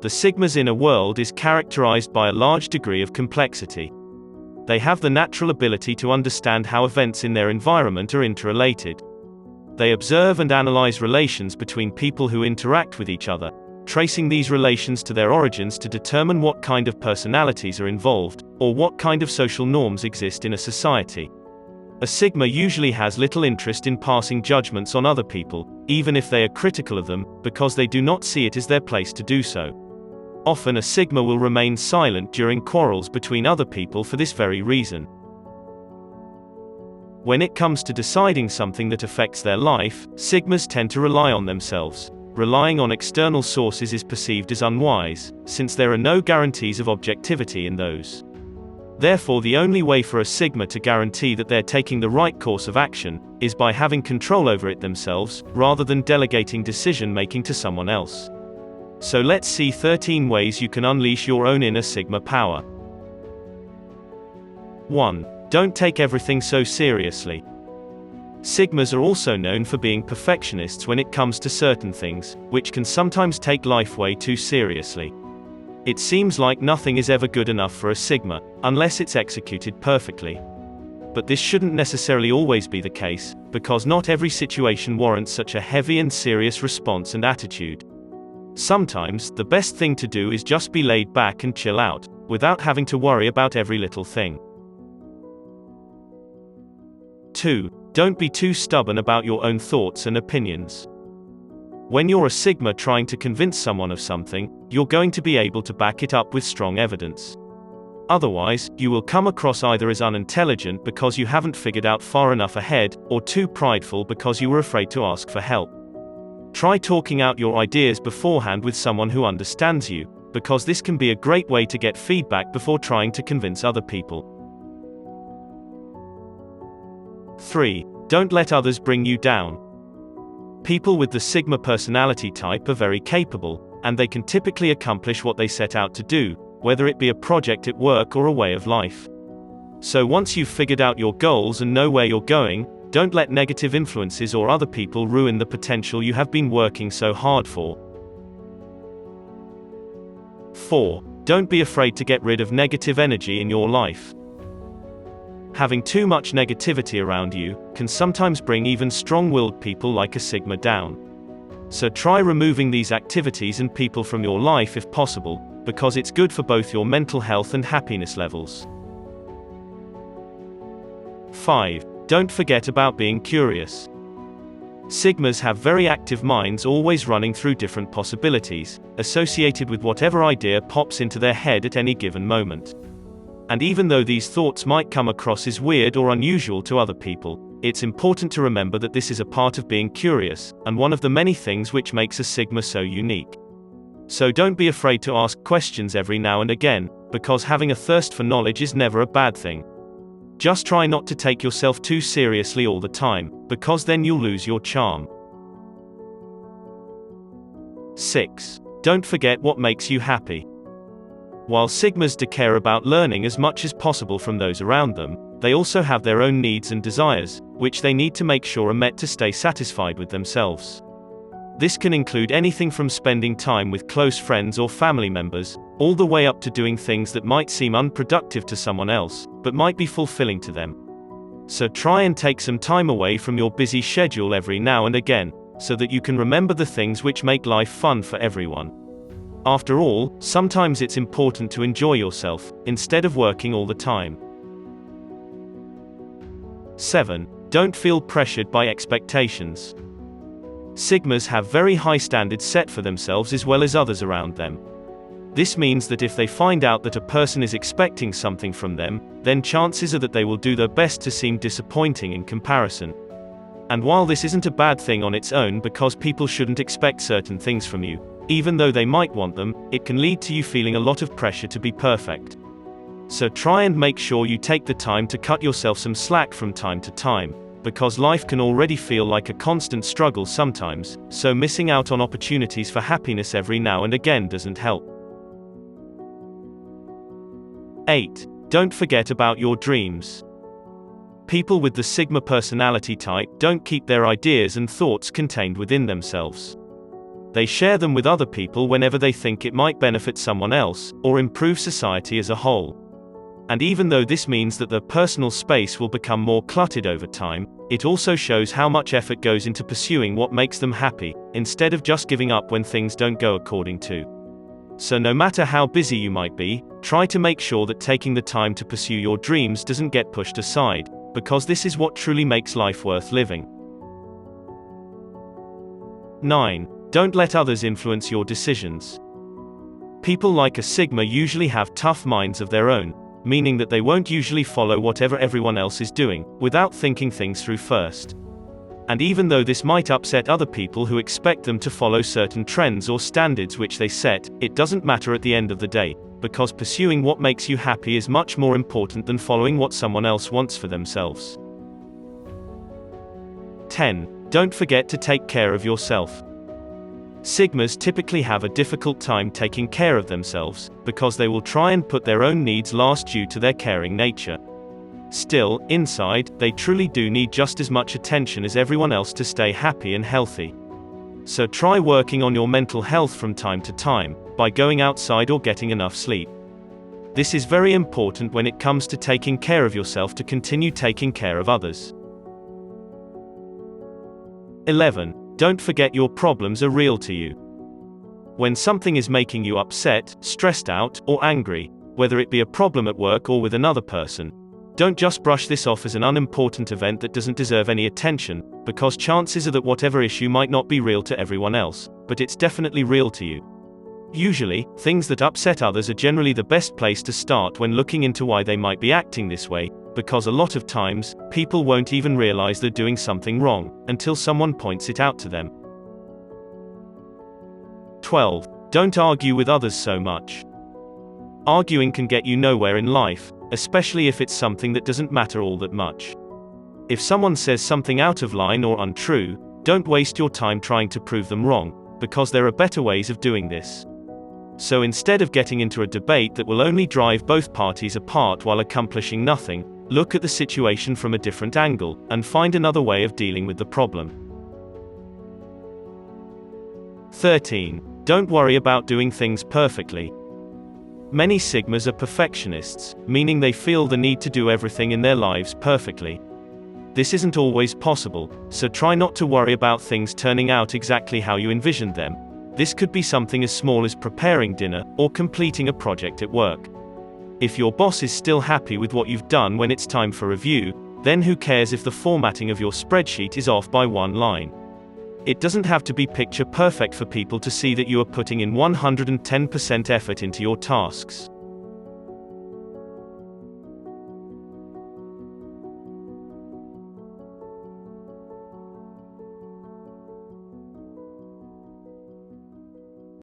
The Sigma's inner world is characterized by a large degree of complexity. They have the natural ability to understand how events in their environment are interrelated. They observe and analyze relations between people who interact with each other, tracing these relations to their origins to determine what kind of personalities are involved, or what kind of social norms exist in a society. A Sigma usually has little interest in passing judgments on other people, even if they are critical of them, because they do not see it as their place to do so. Often a Sigma will remain silent during quarrels between other people for this very reason. When it comes to deciding something that affects their life, Sigmas tend to rely on themselves. Relying on external sources is perceived as unwise, since there are no guarantees of objectivity in those. Therefore, the only way for a Sigma to guarantee that they're taking the right course of action is by having control over it themselves, rather than delegating decision-making to someone else. So let's see 13 ways you can unleash your own inner Sigma power. 1. Don't take everything so seriously. Sigmas are also known for being perfectionists when it comes to certain things, which can sometimes take life way too seriously. It seems like nothing is ever good enough for a Sigma, unless it's executed perfectly. But this shouldn't necessarily always be the case, because not every situation warrants such a heavy and serious response and attitude. Sometimes, the best thing to do is just be laid back and chill out, without having to worry about every little thing. 2. Don't be too stubborn about your own thoughts and opinions. When you're a Sigma trying to convince someone of something, you're going to be able to back it up with strong evidence. Otherwise, you will come across either as unintelligent because you haven't figured out far enough ahead, or too prideful because you were afraid to ask for help. Try talking out your ideas beforehand with someone who understands you, because this can be a great way to get feedback before trying to convince other people. 3. Don't let others bring you down. People with the Sigma personality type are very capable, and they can typically accomplish what they set out to do, whether it be a project at work or a way of life. So once you've figured out your goals and know where you're going, don't let negative influences or other people ruin the potential you have been working so hard for. 4. Don't be afraid to get rid of negative energy in your life. Having too much negativity around you can sometimes bring even strong-willed people like a Sigma down. So try removing these activities and people from your life if possible, because it's good for both your mental health and happiness levels. 5. Don't forget about being curious. Sigmas have very active minds, always running through different possibilities, associated with whatever idea pops into their head at any given moment. And even though these thoughts might come across as weird or unusual to other people, it's important to remember that this is a part of being curious, and one of the many things which makes a Sigma so unique. So don't be afraid to ask questions every now and again, because having a thirst for knowledge is never a bad thing. Just try not to take yourself too seriously all the time, because then you'll lose your charm. 6. Don't forget what makes you happy. While Sigmas do care about learning as much as possible from those around them, they also have their own needs and desires, which they need to make sure are met to stay satisfied with themselves. This can include anything from spending time with close friends or family members, all the way up to doing things that might seem unproductive to someone else, but might be fulfilling to them. So try and take some time away from your busy schedule every now and again, so that you can remember the things which make life fun for everyone. After all, sometimes it's important to enjoy yourself, instead of working all the time. 7. Don't feel pressured by expectations. Sigmas have very high standards set for themselves as well as others around them. This means that if they find out that a person is expecting something from them, then chances are that they will do their best to seem disappointing in comparison. And while this isn't a bad thing on its own, because people shouldn't expect certain things from you, even though they might want them, it can lead to you feeling a lot of pressure to be perfect. So try and make sure you take the time to cut yourself some slack from time to time, because life can already feel like a constant struggle sometimes, so missing out on opportunities for happiness every now and again doesn't help. 8. Don't forget about your dreams. People with the Sigma personality type don't keep their ideas and thoughts contained within themselves. They share them with other people whenever they think it might benefit someone else, or improve society as a whole. And even though this means that their personal space will become more cluttered over time, it also shows how much effort goes into pursuing what makes them happy, instead of just giving up when things don't go according to. So no matter how busy you might be, try to make sure that taking the time to pursue your dreams doesn't get pushed aside, because this is what truly makes life worth living. 9. Don't let others influence your decisions. People like a Sigma usually have tough minds of their own, meaning that they won't usually follow whatever everyone else is doing, without thinking things through first. And even though this might upset other people who expect them to follow certain trends or standards which they set, it doesn't matter at the end of the day, because pursuing what makes you happy is much more important than following what someone else wants for themselves. 10. Don't forget to take care of yourself. Sigmas typically have a difficult time taking care of themselves, because they will try and put their own needs last due to their caring nature. Still, inside, they truly do need just as much attention as everyone else to stay happy and healthy. So try working on your mental health from time to time, by going outside or getting enough sleep. This is very important when it comes to taking care of yourself to continue taking care of others. 11. Don't forget your problems are real to you. When something is making you upset, stressed out, or angry, whether it be a problem at work or with another person, don't just brush this off as an unimportant event that doesn't deserve any attention, because chances are that whatever issue might not be real to everyone else, but it's definitely real to you. Usually, things that upset others are generally the best place to start when looking into why they might be acting this way, because a lot of times, people won't even realize they're doing something wrong, until someone points it out to them. 12. Don't argue with others so much. Arguing can get you nowhere in life, especially if it's something that doesn't matter all that much. If someone says something out of line or untrue, don't waste your time trying to prove them wrong, because there are better ways of doing this. So instead of getting into a debate that will only drive both parties apart while accomplishing nothing, look at the situation from a different angle, and find another way of dealing with the problem. 13. Don't worry about doing things perfectly. Many Sigmas are perfectionists, meaning they feel the need to do everything in their lives perfectly. This isn't always possible, so try not to worry about things turning out exactly how you envisioned them. This could be something as small as preparing dinner, or completing a project at work. If your boss is still happy with what you've done when it's time for review, then who cares if the formatting of your spreadsheet is off by one line? It doesn't have to be picture perfect for people to see that you are putting in 110% effort into your tasks.